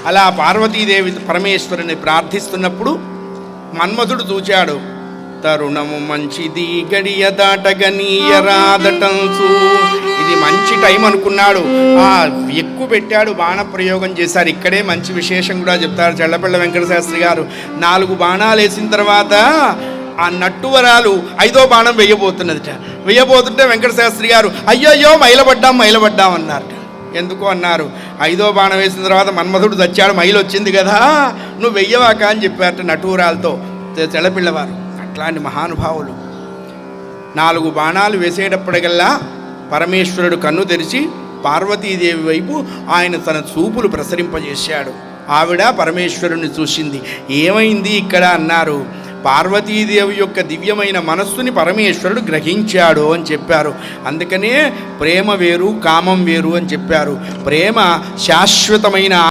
అలా పార్వతీదేవి పరమేశ్వరుని ప్రార్థిస్తున్నప్పుడు మన్మథుడు చూచాడు. తరుణము మంచిది గడియ దాటగనీయరాదటంచు. ఇది మంచి టైం అనుకున్నాడు. ఎక్కువ పెట్టాడు, బాణప్రయోగం చేశారు. ఇక్కడే మంచి విశేషం కూడా చెప్తారు చల్లపల్ల వెంకట శాస్త్రి గారు. 4 బాణాలు వేసిన తర్వాత ఆ నట్టువరాలు 5వ బాణం వేయబోతున్నదిట. వేయబోతుంటే వెంకట శాస్త్రి గారు అయ్యయ్యో మైలబడ్డాం అన్నారట. ఎందుకు అన్నారు, 5వ బాణం వేసిన తర్వాత మన్మథుడు చచ్చాడు, మైలు వచ్చింది కదా, నువ్వు వెయ్యవాక అని చెప్పారట నటువరాలతో చెల్లపిల్లవారు. అట్లాంటి మహానుభావులు 4 బాణాలు వేసేటప్పటికల్లా పరమేశ్వరుడు కన్ను తెరిచి పార్వతీదేవి వైపు ఆయన తన చూపులు ప్రసరింపజేశాడు. ఆవిడ పరమేశ్వరుని చూసింది. ఏమైంది ఇక్కడ అన్నారు. పార్వతీదేవి యొక్క దివ్యమైన మనస్సుని పరమేశ్వరుడు గ్రహించాడు అని చెప్పారు. అందుకనే ప్రేమ వేరు కామం వేరు అని చెప్పారు. ప్రేమ శాశ్వతమైన